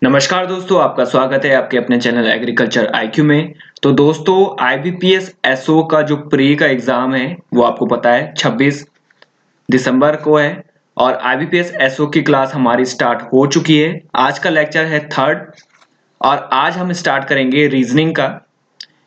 नमस्कार दोस्तों, आपका स्वागत है आपके अपने चैनल एग्रीकल्चर आईक्यू में। तो दोस्तों, आईबीपीएस एसओ का जो प्री का एग्जाम है वो आपको पता है 26 दिसंबर को है और आईबीपीएस एसओ की क्लास हमारी स्टार्ट हो चुकी है। आज का लेक्चर है थर्ड और आज हम स्टार्ट करेंगे रीजनिंग का,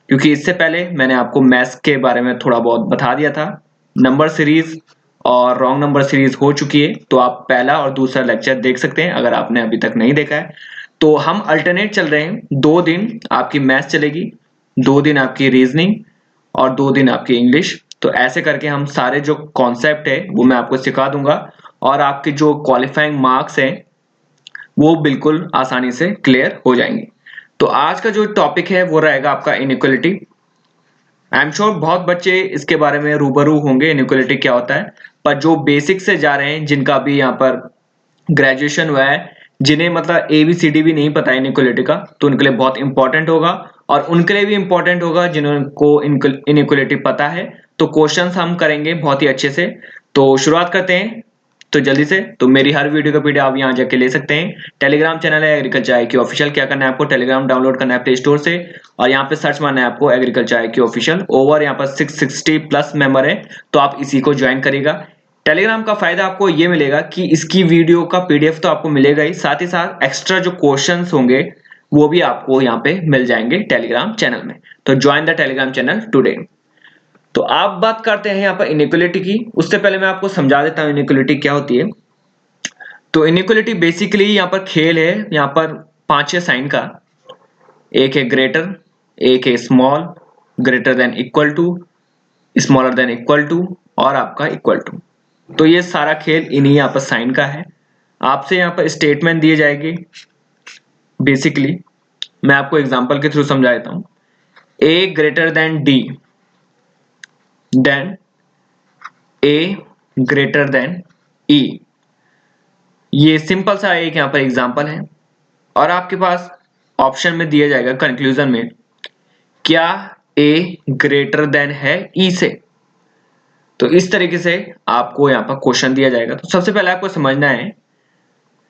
क्योंकि इससे पहले मैंने आपको मैथ्स के बारे में थोड़ा बहुत बता दिया था। नंबर सीरीज और रॉन्ग नंबर सीरीज हो चुकी है, तो आप पहला और दूसरा लेक्चर देख सकते हैं अगर आपने अभी तक नहीं देखा है। तो हम अल्टरनेट चल रहे हैं, 2 दिन आपकी मैथ्स चलेगी, 2 दिन आपकी रीजनिंग और 2 दिन आपकी इंग्लिश। तो ऐसे करके हम सारे जो कॉन्सेप्ट है वो मैं आपको सिखा दूंगा और आपके जो क्वालिफाइंग मार्क्स हैं वो बिल्कुल आसानी से क्लियर हो जाएंगे। तो आज का जो टॉपिक है वो रहेगा आपका इनइक्वालिटी। आई एम श्योर बहुत बच्चे इसके बारे में रूबरू होंगे इनइक्वालिटी क्या होता है, पर जो बेसिक से जा रहे हैं, जिनका भी यहाँ पर ग्रेजुएशन हुआ है, जिन्हें मतलब ABCD भी नहीं पता है इनइक्वालिटी का, तो उनके लिए बहुत इंपॉर्टेंट होगा। और उनके लिए भी इंपॉर्टेंट होगा जिनको इनइक्वालिटी पता है। तो क्वेश्चंस हम करेंगे बहुत ही अच्छे से। तो शुरुआत करते हैं तो जल्दी से। तो मेरी हर वीडियो का पीडीएफ आप यहाँ जाके ले सकते हैं। टेलीग्राम चैनल है एग्रीकल्चर आईक्यू ऑफिशियल। क्या करना है आपको, टेलीग्राम डाउनलोड करना है प्ले स्टोर से और यहाँ पे सर्च मारना है आपको एग्रीकल्चर आईक्यू ऑफिशियल। ओवर यहाँ पर 660 प्लस मेंबर है, तो आप इसी को ज्वाइन करिएगा। टेलीग्राम का फायदा आपको ये मिलेगा कि इसकी वीडियो का पीडीएफ तो आपको मिलेगा ही, साथ ही साथ एक्स्ट्रा जो क्वेश्चंस होंगे वो भी आपको यहाँ पे मिल जाएंगे टेलीग्राम चैनल में। तो join the Telegram channel today. तो आप बात करते हैं यहाँ पर इनइक्वालिटी की। उससे पहले मैं आपको समझा देता हूँ इनइक्वालिटी क्या होती है। तो इनइक्वालिटी बेसिकली यहाँ पर खेल है, यहाँ पर 5-6 साइन का। एक है ग्रेटर, एक है small, greater than equal to, smaller than equal to और आपका इक्वल टू। तो ये सारा खेल इन्हीं यहाँ पर साइन का है। आपसे यहाँ पर स्टेटमेंट दिए जाएंगे। बेसिकली मैं आपको एग्जांपल के थ्रू समझा देता हूँ। ए ग्रेटर देन डी, देन ए ग्रेटर देन ई। ये सिंपल सा एक यहाँ पर एग्जांपल है और आपके पास ऑप्शन में दिया जाएगा कंक्लूजन में, क्या ए ग्रेटर देन है ई से। तो इस तरीके से आपको यहाँ पर क्वेश्चन दिया जाएगा। तो सबसे पहले आपको समझना है,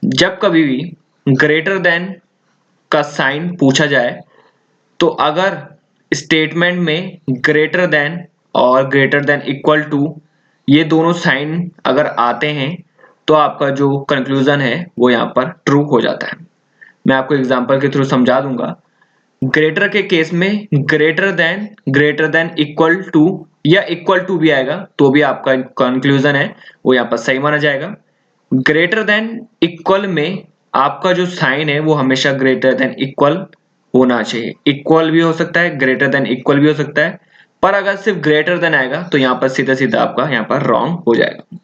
जब कभी भी ग्रेटर देन का साइन पूछा जाए, तो अगर स्टेटमेंट में ग्रेटर देन और ग्रेटर देन इक्वल टू ये दोनों साइन अगर आते हैं तो आपका जो कंक्लूजन है वो यहाँ पर ट्रू हो जाता है। मैं आपको एग्जांपल के थ्रू समझा दूंगा। ग्रेटर के केस में ग्रेटर देन इक्वल टू या इक्वल टू भी आएगा तो भी आपका कंक्लूजन है वो यहाँ पर सही माना जाएगा। ग्रेटर देन इक्वल में आपका जो साइन है वो हमेशा ग्रेटर देन इक्वल होना चाहिए। इक्वल भी हो सकता है, ग्रेटर देन इक्वल भी हो सकता है, पर अगर सिर्फ ग्रेटर देन आएगा तो यहाँ पर सीधा सीधा आपका यहाँ पर रॉन्ग हो जाएगा।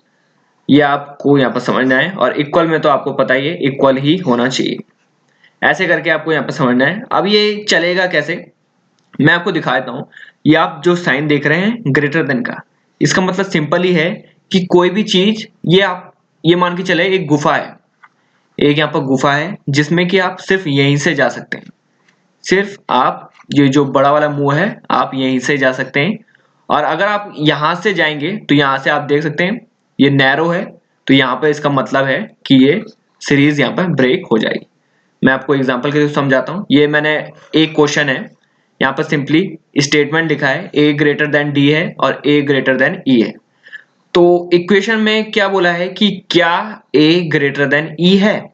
ये आपको यहाँ पर समझना है। और इक्वल में तो आपको पता ही है, इक्वल ही होना चाहिए। ऐसे करके आपको यहाँ पर समझना है। अब ये चलेगा कैसे, मैं आपको दिखा देता हूँ। ये आप जो साइन देख रहे हैं ग्रेटर देन का, इसका मतलब सिंपल ही है कि कोई भी चीज, ये आप ये मान के चले एक गुफा है, एक यहाँ पर गुफा है जिसमें कि आप सिर्फ यहीं से जा सकते हैं। सिर्फ आप ये जो बड़ा वाला मुंह है आप यहीं से जा सकते हैं। और अगर आप यहां से जाएंगे तो यहां से आप देख सकते हैं ये नैरो है, तो यहाँ पर इसका मतलब है कि ये सीरीज यहाँ पर ब्रेक हो जाएगी। मैं आपको एग्जांपल के थ्रू समझाता हूँ। ये मैंने एक क्वेश्चन है, यहाँ पर सिंपली स्टेटमेंट लिखा है ए ग्रेटर देन डी है और ए ग्रेटर देन ई है। तो इक्वेशन में क्या बोला है कि क्या ए ग्रेटर देन ई है,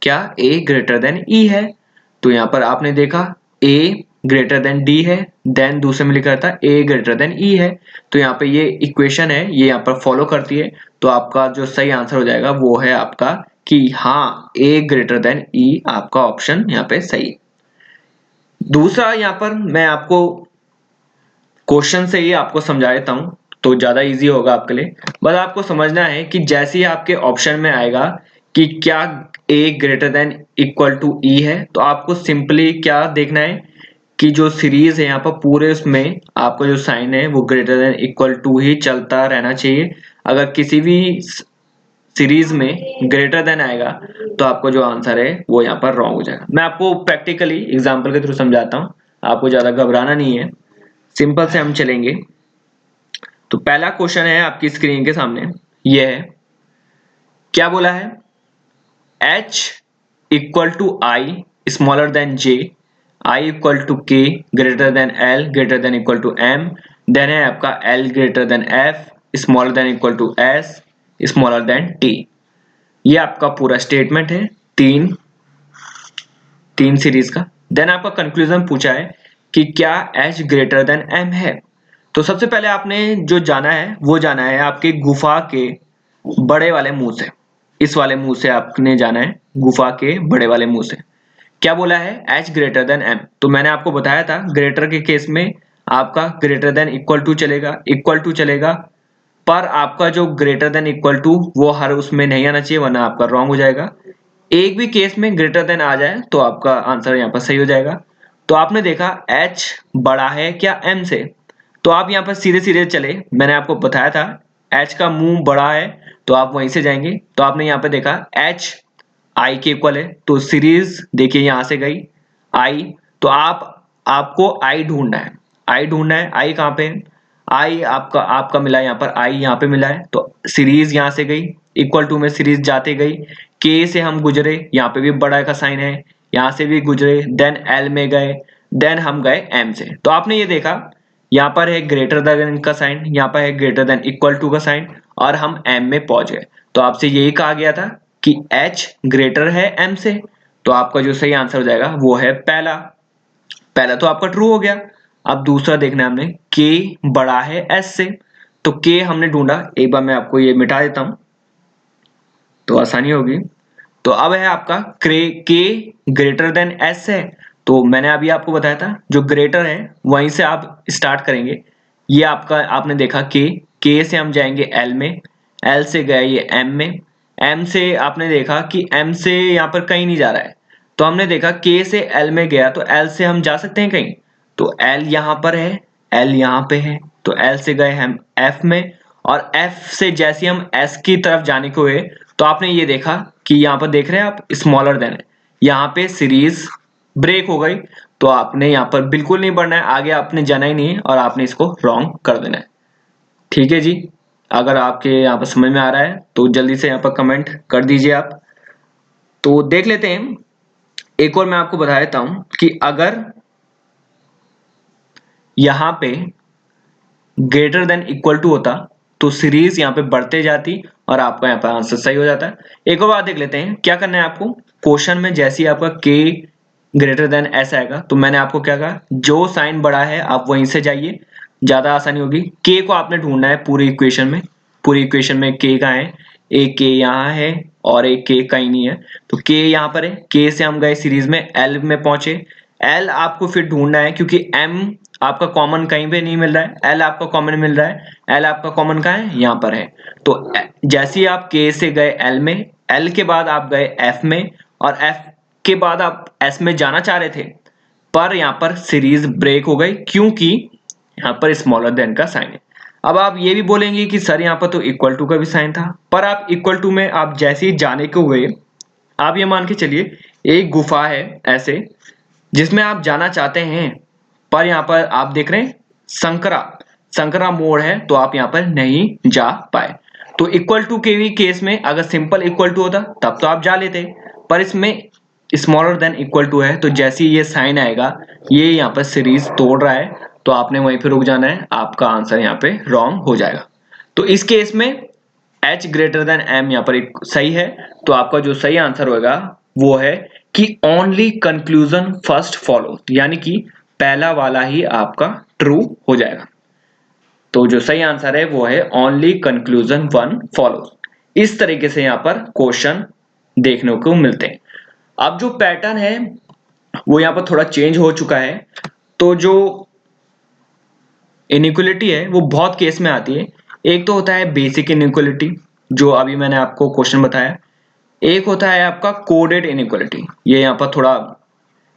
क्या ए ग्रेटर देन ई है। तो यहाँ पर आपने देखा ए ग्रेटर देन डी है, देन दूसरे में लिखा था ए ग्रेटर देन ई है। तो यहाँ पे ये इक्वेशन है, ये यहाँ पर फॉलो करती है। तो आपका जो सही आंसर हो जाएगा वो है आपका कि हाँ ए ग्रेटर देन ई, आपका ऑप्शन यहाँ पे सही। दूसरा यहाँ पर मैं आपको क्वेश्चन से ही आपको समझा देता हूँ तो ज्यादा इजी होगा आपके लिए। बस आपको समझना है कि जैसे ही आपके ऑप्शन में आएगा कि क्या ए ग्रेटर देन इक्वल टू ई है, तो आपको सिंपली क्या देखना है कि जो सीरीज है यहाँ पर पूरे उसमें आपका जो साइन है वो ग्रेटर देन इक्वल टू ही चलता रहना चाहिए। अगर किसी भी सीरीज में ग्रेटर देन आएगा तो आपको जो आंसर है वो यहाँ पर रॉन्ग हो जाएगा। मैं आपको प्रैक्टिकली एग्जाम्पल के थ्रू समझाता हूँ, आपको ज्यादा घबराना नहीं है, सिंपल से हम चलेंगे। तो पहला क्वेश्चन है आपकी स्क्रीन के सामने, ये है क्या बोला है, h equal to I smaller than J, I equal to K greater than L greater than equal to M, then है आपका L greater than F smaller than equal to S smaller than T. ये आपका पूरा statement है तीन series का। Then आपका conclusion पूछा है कि क्या एच ग्रेटर देन एम है। तो सबसे पहले आपने जो जाना है वो जाना है आपके गुफा के बड़े वाले मुंह से, इस वाले मुंह से आपने जाना है, गुफा के बड़े वाले मुंह से। क्या बोला है, एच ग्रेटर देन एम। तो मैंने आपको बताया था ग्रेटर के केस में आपका ग्रेटर देन इक्वल टू चलेगा, पर आपका जो ग्रेटर देन इक्वल टू वो हर उसमें नहीं आना चाहिए वरना आपका रॉन्ग हो जाएगा। एक भी केस में ग्रेटर देन आ जाए तो आपका आंसर यहाँ पर सही हो जाएगा। तो आपने देखा h बड़ा है क्या m से, तो आप यहाँ पर सीधे सीधे चले, मैंने आपको बताया था h का मुंह बड़ा है तो आप वहीं से जाएंगे। तो आपने यहाँ पे देखा h i के इक्वल है, तो सीरीज देखिए यहाँ से गई i, तो आपको i ढूंढना है, i कहाँ पे है, i आपका मिला है यहाँ पर, i यहाँ पे मिला है, तो सीरीज यहाँ से गई, इक्वल टू में सीरीज जाते गई, k से हम गुजरे, यहाँ पे भी बड़ा का साइन है, यहाँ से भी गुजरे, देन l में गए, देन हम गए m से। तो आपने ये देखा यहाँ पर है ग्रेटर देन का साइन, यहाँ पर है ग्रेटर देन इक्वल टू का साइन, और हम m में पहुंच गए। तो आपसे यही कहा गया था कि h ग्रेटर है m से, तो आपका जो सही आंसर हो जाएगा वो है पहला तो आपका ट्रू हो गया। अब दूसरा देखना है हमने, k बड़ा है s से, तो k हमने ढूंढा, एक बार मैं आपको ये मिटा देता हूं तो आसानी होगी। तो अब है आपका k ग्रेटर देन s है, तो मैंने अभी आपको बताया था जो ग्रेटर है वहीं से आप स्टार्ट करेंगे। ये आपका आपने देखा k से हम जाएंगे l में, l से गए ये m में, m से आपने देखा कि m से यहाँ पर कहीं नहीं जा रहा है, तो हमने देखा k से l में गया तो l से हम जा सकते हैं कहीं, तो l यहाँ पर है, l यहाँ पे है, तो l से गए हम f में, और f से जैसे हम s की तरफ जाने को हुए तो आपने ये देखा कि यहाँ पर देख रहे हैं आप स्मॉलर देन है, यहाँ पे सीरीज ब्रेक हो गई, तो आपने यहाँ पर बिल्कुल नहीं बढ़ना है, आगे आपने जाना ही नहीं है और आपने इसको रॉन्ग कर देना है। ठीक है जी, अगर आपके यहाँ पर समझ में आ रहा है तो जल्दी से यहाँ पर कमेंट कर दीजिए आप। तो देख लेते हैं, एक और मैं आपको बता देता हूं कि अगर यहाँ पे ग्रेटर देन इक्वल टू होता तो सीरीज यहाँ पे बढ़ते जाती और आपका यहाँ पे आंसर सही हो जाता है। एक और बात देख लेते हैं, क्या करना है आपको, क्वेश्चन में जैसे ही आपका k ग्रेटर देन s आएगा तो मैंने आपको क्या कहा, जो साइन बड़ा है आप वहीं से जाइए, ज्यादा आसानी होगी। k को आपने ढूंढना है पूरी इक्वेशन में k कहाँ है, एक k यहाँ है और एक k कहीं नहीं है, तो k यहाँ पर है, k से हम गए सीरीज में l में पहुंचे, l आपको फिर ढूंढना है क्योंकि m आपका कॉमन कहीं पे नहीं मिल रहा है, l आपका कॉमन मिल रहा है, l आपका कॉमन कहाँ है, यहाँ पर है। तो जैसे ही आप k से गए l में, l के बाद आप गए f में, और f के बाद आप s में जाना चाह रहे थे, पर यहाँ पर सीरीज ब्रेक हो गई क्योंकि यहाँ पर स्मॉलर देन का साइन है। अब आप ये भी बोलेंगे कि सर यहाँ पर तो इक्वल टू का भी साइन था, पर आप इक्वल टू में आप जैसे ही जाने को हुए, आप ये मान के चलिए एक गुफा है ऐसे जिसमें आप जाना चाहते हैं, पर यहाँ पर आप देख रहे हैं संकरा मोड़ है, तो आप यहाँ पर नहीं जा पाए। तो इक्वल टू के भी केस में अगर सिंपल इक्वल टू होता तब तो आप जा लेते, पर इसमें स्मॉलर देन इक्वल टू है, तो जैसे ही ये साइन आएगा ये यहाँ पर सीरीज तोड़ रहा है, तो आपने वहीं पे रुक जाना है, आपका आंसर यहाँ पे रॉन्ग हो जाएगा। तो इस केस में h ग्रेटर देन m यहाँ पर एक सही है, तो आपका जो सही आंसर होगा वो है कि ओनली कंक्लूजन फर्स्ट फॉलो, यानी कि पहला वाला ही आपका ट्रू हो जाएगा। तो जो सही आंसर है वो है ओनली कंक्लूजन वन फॉलो। इस तरीके से यहाँ पर क्वेश्चन देखने को मिलते हैं। अब जो पैटर्न है वो यहाँ पर थोड़ा चेंज हो चुका है, तो जो इनइक्वलिटी है वो बहुत केस में आती है। एक तो होता है बेसिक इनइक्वलिटी जो अभी मैंने आपको क्वेश्चन बताया, एक होता है आपका कोडेड इनइक्वलिटी, ये यहाँ पर थोड़ा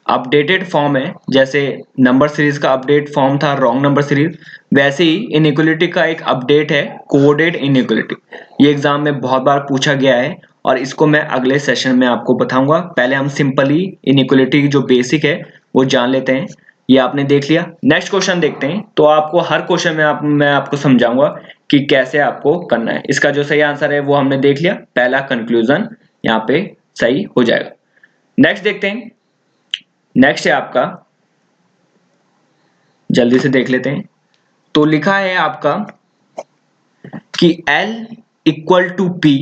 अपडेटेड फॉर्म है, जैसे नंबर सीरीज का अपडेट फॉर्म था रॉन्ग नंबर सीरीज, वैसे ही इनइक्वलिटी का एक अपडेट है कोडेड इनइक्वलिटी। ये एग्जाम में बहुत बार पूछा गया है और इसको मैं अगले सेशन में आपको बताऊंगा। पहले हम सिंपली इनइक्वलिटी की जो बेसिक है वो जान लेते हैं। ये आपने देख लिया, नेक्स्ट क्वेश्चन देखते हैं। तो आपको हर क्वेश्चन में मैं आपको समझाऊंगा कि कैसे आपको करना है। इसका जो सही आंसर है वो हमने देख लिया, पहला कंक्लूजन यहाँ पे सही हो जाएगा। नेक्स्ट देखते हैं। नेक्स्ट है आपका, जल्दी से देख लेते हैं। तो लिखा है आपका कि L इक्वल टू P,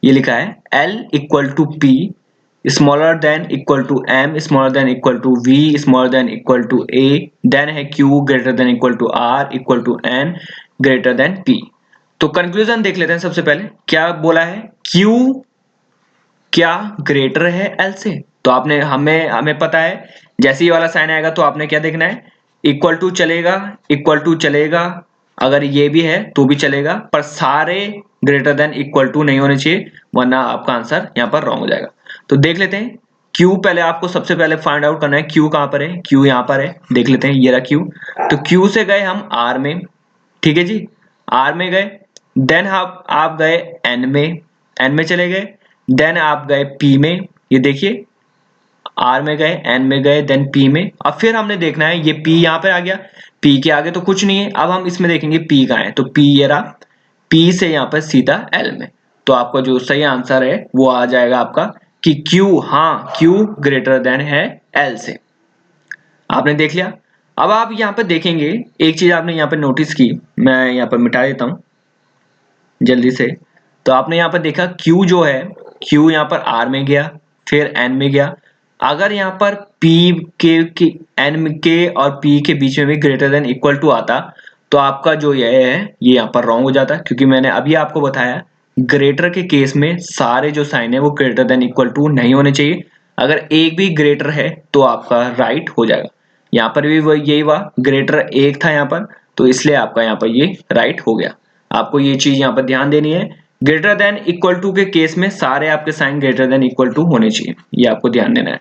ये लिखा है L equal to P smaller than equal to M smaller than equal to V smaller than equal to A, then है Q greater than equal to R equal to N greater than P। तो conclusion देख लेते हैं। सबसे पहले क्या बोला है, Q क्या ग्रेटर है L से। तो आपने हमें पता है जैसे ही वाला साइन आएगा तो आपने क्या देखना है, इक्वल टू चलेगा, इक्वल टू चलेगा, अगर ये भी है तो भी चलेगा, पर सारे ग्रेटर देन इक्वल टू नहीं होने चाहिए, वरना आपका आंसर यहाँ पर रॉन्ग हो जाएगा। तो देख लेते हैं Q, पहले आपको सबसे पहले फाइंड आउट करना है Q कहाँ पर है। Q यहाँ पर है, देख लेते हैं, ये रहा Q। तो Q से गए हम R में, ठीक है जी, R में गए, देन आप गए N में, N में चले गए, देन आप गए P में, ये देखिए R में गए, N में गए, देन P में। अब फिर हमने देखना है ये P यहाँ पे आ गया, P के आगे तो कुछ नहीं है, अब हम इसमें देखेंगे P कहाँ है। तो P ये रहा, P से यहाँ पर सीधा L में। तो आपका जो सही आंसर है वो आ जाएगा आपका कि Q, हाँ Q ग्रेटर देन है L से। आपने देख लिया। अब आप यहाँ पर देखेंगे एक चीज आपने यहाँ पर नोटिस की, मैं यहाँ पर मिटा देता हूँ जल्दी से। तो आपने यहाँ पर देखा Q जो है, Q यहाँ पर R में गया, फिर N में गया। अगर यहाँ पर P के N के और P के बीच में भी ग्रेटर देन इक्वल टू आता तो आपका जो ये है ये यहाँ पर रॉन्ग हो जाता, क्योंकि मैंने अभी आपको बताया ग्रेटर के केस में सारे जो साइन है वो ग्रेटर देन इक्वल टू नहीं होने चाहिए। अगर एक भी ग्रेटर है तो आपका राइट हो जाएगा। यहाँ पर भी वही यही हुआ, ग्रेटर एक था यहाँ पर, तो इसलिए आपका यहाँ पर ये राइट हो गया। आपको ये चीज यहाँ पर ध्यान देनी है, ग्रेटर देन इक्वल टू के केस में सारे आपके sign greater than equal to होने चाहिए, ये आपको ध्यान देना है।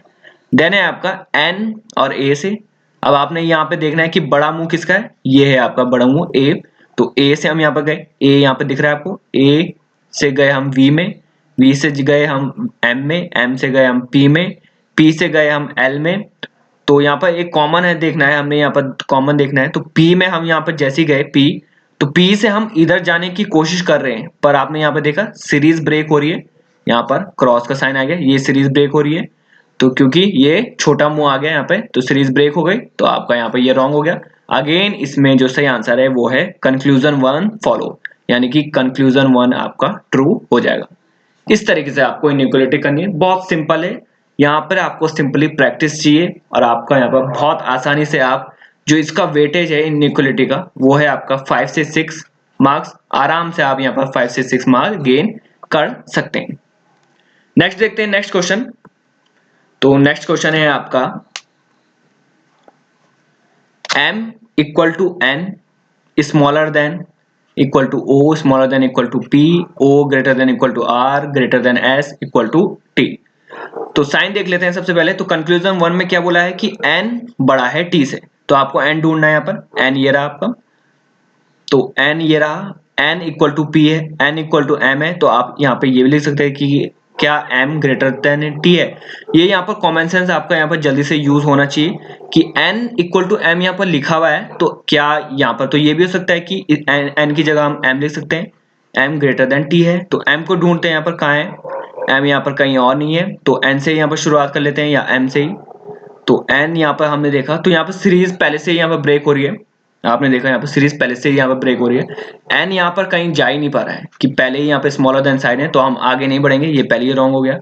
देन है आपका N और A से। अब आपने यहाँ पे देखना है कि बड़ा मुंह किसका है, ये है आपका बड़ा मुंह A। तो A से हम यहाँ पर गए, A यहाँ पे दिख रहा है आपको, A से गए हम V में, V से गए हम M में, M से गए हम P में, P से गए हम L में। तो यहाँ पर एक कॉमन है देखना है, हमने यहाँ पर कॉमन देखना है। तो P में हम यहाँ पर जैसे ही गए P, तो P से हम इधर जाने की कोशिश कर रहे हैं, पर आपने यहाँ पे देखा सीरीज ब्रेक हो रही है, यहाँ पर क्रॉस का साइन आ गया, ये सीरीज ब्रेक हो रही है। तो क्योंकि ये छोटा मुंह आ गया यहाँ पे तो सीरीज ब्रेक हो गई, तो आपका यहाँ पे ये रॉन्ग हो गया। अगेन इसमें जो सही आंसर है वो है कंक्लूजन 1 फॉलो, यानी कि कंक्लूजन 1 आपका ट्रू हो जाएगा। इस तरीके से आपको इनइक्वालिटी करनी है, बहुत सिंपल है। यहाँ पर आपको सिंपली प्रैक्टिस चाहिए और आपका यहाँ पर बहुत आसानी से आप जो इसका वेटेज है इनइक्वालिटी का वो है आपका 5 से 6 मार्क्स, आराम से आप यहाँ पर 5 से 6 मार्क्स गेन कर सकते हैं। नेक्स्ट देखते हैं नेक्स्ट क्वेश्चन। तो नेक्स्ट क्वेश्चन है आपका M equal to N smaller than equal to O smaller than equal to P, O greater than equal to R greater than S equal to T। तो sign देख लेते हैं सबसे पहले। तो कंक्लूजन 1 में क्या बोला है कि N बड़ा है T से, तो आपको N ढूंढना है। यहाँ पर N ये रहा आपका, तो N ये रहा, N इक्वल टू P है, N इक्वल टू M है, तो आप यहाँ पे ये भी लिख सकते हैं कि क्या M ग्रेटर देन T है। ये यहाँ पर कॉमन सेंस आपका यहाँ पर जल्दी से यूज होना चाहिए कि N इक्वल टू M यहाँ पर लिखा हुआ है, तो क्या यहाँ पर तो ये भी हो सकता है कि N की जगह हम M लिख सकते हैं, M ग्रेटर देन T है। तो M को ढूंढते हैं यहाँ पर, कहाँ है M, यहाँ पर कहीं और नहीं है, तो N से यहाँ पर शुरुआत कर लेते हैं या M से ही। तो N यहाँ पर हमने देखा, तो यहाँ पर सीरीज पहले से ही यहाँ पर ब्रेक हो रही है, आपने देखा यहाँ पर सीरीज पहले से ही यहाँ पर ब्रेक हो रही है। N यहाँ पर कहीं जा ही नहीं पा रहा है कि पहले ही यहाँ पे स्मॉलर देन साइन है, तो हम आगे नहीं बढ़ेंगे, ये पहले ही रॉन्ग हो गया।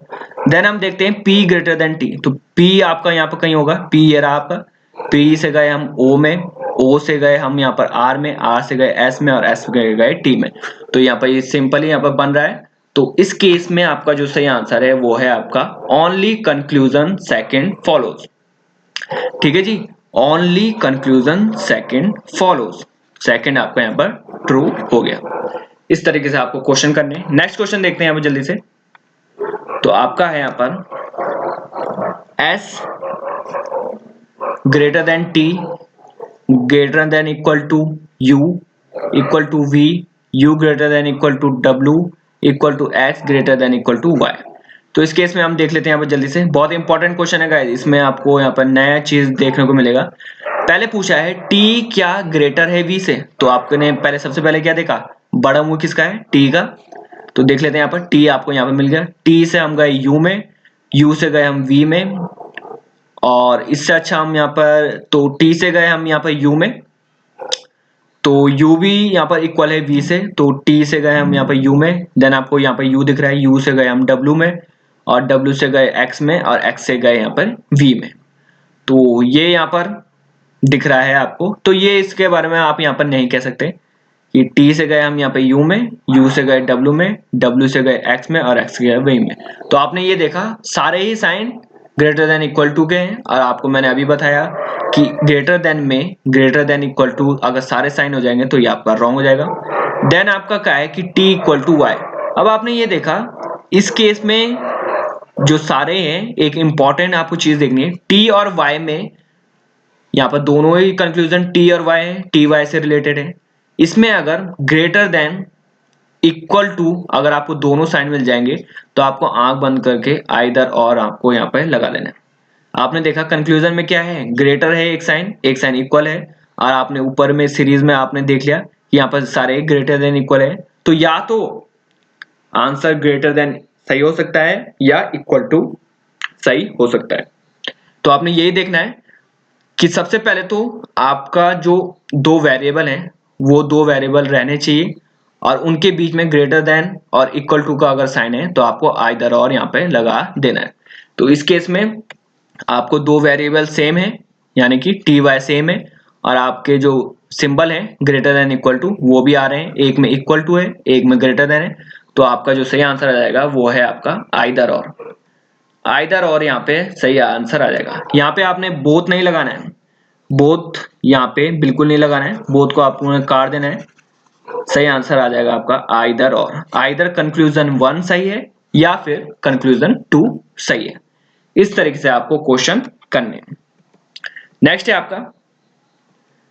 देन हम देखते हैं P ग्रेटर देन T, तो P आपका यहाँ पर कहीं होगा, P ये रहा आपका, P से गए हम O में, O से गए हम यहाँ पर R में, R से गए S में और S से गए T में। तो यहाँ पर ये सिंपली यहाँ पर बन रहा है। तो इस केस में आपका जो सही आंसर है वो है आपका ओनली कंक्लूजन सेकंड फॉलोज। ठीक है जी, only conclusion second follows, second आपका यहाँ पर ट्रू हो गया। इस तरीके से आपको क्वेश्चन करने हैं। नेक्स्ट क्वेश्चन देखते हैं यहाँ पर जल्दी से। तो आपका है यहाँ पर S greater than T greater than equal to U equal to V, U greater than equal to W equal to X greater than equal to Y। तो इस केस में हम देख लेते हैं यहाँ पर जल्दी से, बहुत इंपॉर्टेंट क्वेश्चन है गाइस, इसमें आपको यहाँ पर नया चीज देखने को मिलेगा। पहले पूछा है T क्या ग्रेटर है V से, तो आपने पहले सबसे पहले क्या देखा, बड़ा मुंह किसका है, T का। तो देख लेते हैं यहाँ पर T आपको यहाँ पर मिल गया, T से हम गए U में, U से गए हम V में, और इससे अच्छा हम यहाँ पर तो T से गए हम यहाँ पर U में, तो U भी यहाँ पर इक्वल है V से, तो T से गए हम यहाँ पर U में, देन आपको यहाँ पर U दिख रहा है, U से गए हम W में, और W से गए X में, और X से गए यहाँ पर V में। तो ये यहाँ पर दिख रहा है आपको, तो ये इसके बारे में आप यहाँ पर नहीं कह सकते कि T से गए हम यहाँ पे U में, U से गए W में, W से गए X में, और X से गए V में। तो आपने ये देखा सारे ही sign greater than equal to के हैं, और आपको मैंने अभी बताया कि ग्रेटर देन में ग्रेटर देन इक्वल टू अगर सारे साइन हो जाएंगे तो ये आपका रॉन्ग हो जाएगा। देन आपका क्या है कि T इक्वल टू Y। अब आपने ये देखा इस केस में जो सारे हैं, एक इंपॉर्टेंट आपको चीज देखनी है, T और Y में यहाँ पर दोनों ही कंक्लूजन T और Y है, T Y से रिलेटेड है। इसमें अगर ग्रेटर देन इक्वल टू अगर आपको दोनों साइन मिल जाएंगे तो आपको आंख बंद करके आइदर और आपको यहाँ पे लगा लेना है। आपने देखा कंक्लूजन में क्या है, ग्रेटर है एक साइन इक्वल है, और आपने ऊपर में सीरीज में आपने देख लिया कि यहाँ पर सारे ग्रेटर देन इक्वल है, तो या तो आंसर ग्रेटर देन सही हो सकता है या इक्वल टू सही हो सकता है। तो आपने यही देखना है कि सबसे पहले तो आपका जो दो वेरिएबल हैं वो दो वेरिएबल रहने चाहिए, और उनके बीच में ग्रेटर देन और इक्वल टू का अगर साइन है तो आपको आइदर और यहाँ पे लगा देना है। तो इस केस में आपको दो वेरिएबल सेम है, यानी कि टी वाई सेम है, और आपके जो सिंबल है ग्रेटर देन इक्वल टू वो भी आ रहे हैं, एक में इक्वल टू है एक में ग्रेटर देन है। तो आपका जो सही आंसर आ जाएगा वो है आपका आइदर और यहाँ पे सही आंसर आ जाएगा। यहाँ पे आपने बोथ नहीं लगाना है, बोथ यहाँ पे बिल्कुल नहीं लगाना है, बोथ को आपको काट देना है। सही आंसर आ जाएगा आपका आइदर कंक्लूजन 1 सही है या फिर कंक्लूजन 2 सही है। इस तरीके से आपको क्वेश्चन करने हैं। नेक्स्ट है आपका,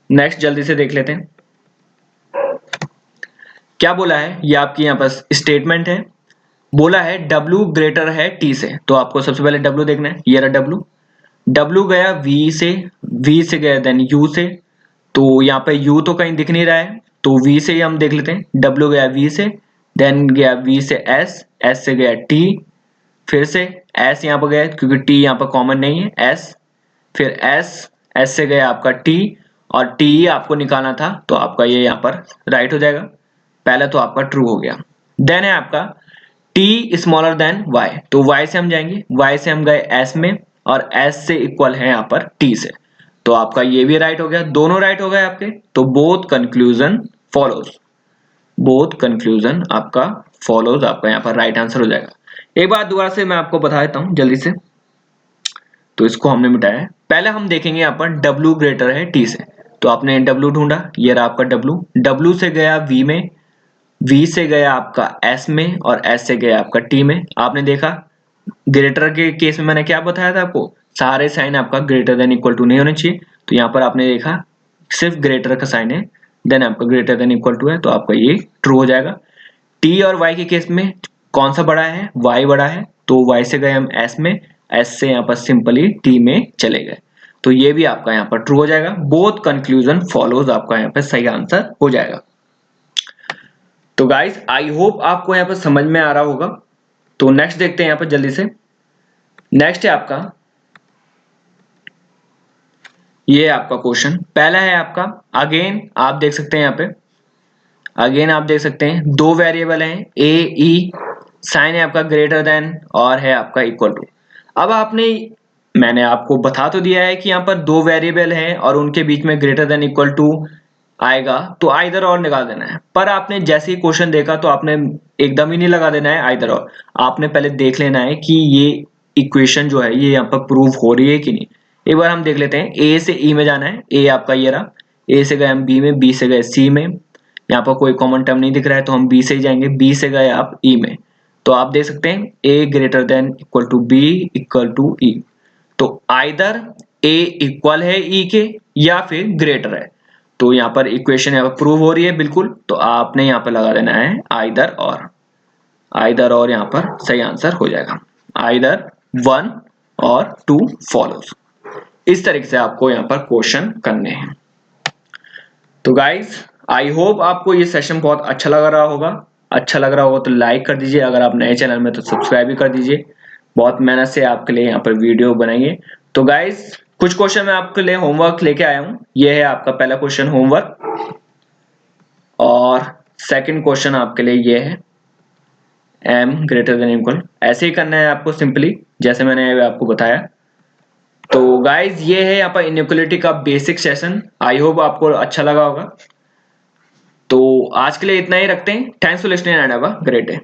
नेक्स्ट जल्दी से देख लेते हैं क्या बोला है। ये आपकी यहाँ पर स्टेटमेंट है, बोला है W ग्रेटर है T से। तो आपको सबसे पहले W देखना है, ये रहा W गया V से गया देन U से, तो यहाँ पे U तो कहीं दिख नहीं रहा है, तो V से ही हम देख लेते हैं। W गया V से, देन गया V से S से गया T, फिर से S यहाँ पर गया क्योंकि T यहाँ पर कॉमन नहीं है, S, फिर S से गया आपका T, और T ही आपको निकालना था, तो आपका ये यहाँ पर राइट हो जाएगा। पहला तो आपका ट्रू हो गया। देन है आपका T स्मॉलर देन Y, तो Y से हम जाएंगे, Y से हम गए S में, और S से इक्वल है यहाँ पर T से, तो आपका ये भी राइट हो गया, दोनों राइट हो गए आपके। तो बोथ कंक्लूजन आपका फॉलोज, आपका यहाँ पर राइट आंसर हो जाएगा। एक बात दोबारा से मैं आपको बता देता हूँ जल्दी से, तो इसको हमने मिटाया है। पहले हम देखेंगे यहाँ पर W ग्रेटर है T से, तो आपने W ढूंढा, ये रहा आपका W से गया V में, V से गया आपका S में, और S से गया आपका T में। आपने देखा ग्रेटर के केस में मैंने क्या बताया था आपको, सारे साइन आपका ग्रेटर देन इक्वल टू नहीं होने चाहिए, तो यहाँ पर आपने देखा सिर्फ ग्रेटर का साइन है, देन आपका ग्रेटर देन इक्वल टू है, तो आपका ये ट्रू हो जाएगा। T और Y के केस में कौन सा बड़ा है, Y बड़ा है, तो Y से गए हम S में, S से यहाँ पर सिंपली T में चले गए, तो ये भी आपका यहाँ पर ट्रू हो जाएगा। बोथ कंक्लूजन फॉलोज आपका यहाँ पर सही आंसर हो जाएगा। तो गाइस आई होप आपको यहाँ पर समझ में आ रहा होगा। तो नेक्स्ट देखते हैं यहाँ पर जल्दी से। नेक्स्ट है आपका, ये है आपका क्वेश्चन, पहला है आपका, अगेन आप देख सकते हैं यहाँ पे, अगेन आप देख सकते हैं दो वेरिएबल हैं ए ई, साइन है आपका ग्रेटर देन और है आपका इक्वल टू। अब मैंने आपको बता तो दिया है कि यहाँ पर दो वेरिएबल हैं और उनके बीच में ग्रेटर देन इक्वल टू आएगा तो आइदर और निकाल देना है, पर आपने जैसे ही क्वेश्चन देखा तो आपने एकदम ही नहीं लगा देना है आइदर और, आपने पहले देख लेना है कि ये इक्वेशन जो है ये यहाँ पर प्रूव हो रही है कि नहीं। एक बार हम देख लेते हैं, ए से ई में जाना है, ए आपका ये रहा, ए से गए हम बी में, बी से गए सी में, यहाँ पर कोई कॉमन टर्म नहीं दिख रहा है तो हम बी से ही जाएंगे, बी से गए आप ई में, तो आप देख सकते हैं A greater than equal to B equal to E, तो आइदर ए इक्वल है ई के या फिर ग्रेटर है, तो यहाँ पर इक्वेशन यहाँ पर प्रूव हो रही है बिल्कुल, तो आपने यहाँ पर लगा देना है आइदर और यहाँ पर सही आंसर हो जाएगा, आइदर 1 और 2 फॉलोज। इस तरीके से आपको यहाँ पर क्वेश्चन करने हैं। तो गाइज आई होप आपको ये सेशन बहुत अच्छा लग रहा होगा तो लाइक कर दीजिए, अगर आप नए चैनल में तो सब्सक्राइब भी कर दीजिए। बहुत मेहनत से आपके लिए यहाँ पर वीडियो बनाइए। तो गाइस कुछ क्वेश्चन मैं आपके लिए होमवर्क लेके आया हूँ। ये है आपका पहला क्वेश्चन होमवर्क, और सेकंड क्वेश्चन आपके लिए ये है m ग्रेटर देन इक्वल, ऐसे ही करना है आपको सिंपली जैसे मैंने आपको बताया। तो गाइस ये है यहाँ पर इनइक्वालिटी का बेसिक सेशन, आई होप आपको अच्छा लगा होगा। तो आज के लिए इतना ही रखते हैं। Thanks for listening and have a great day.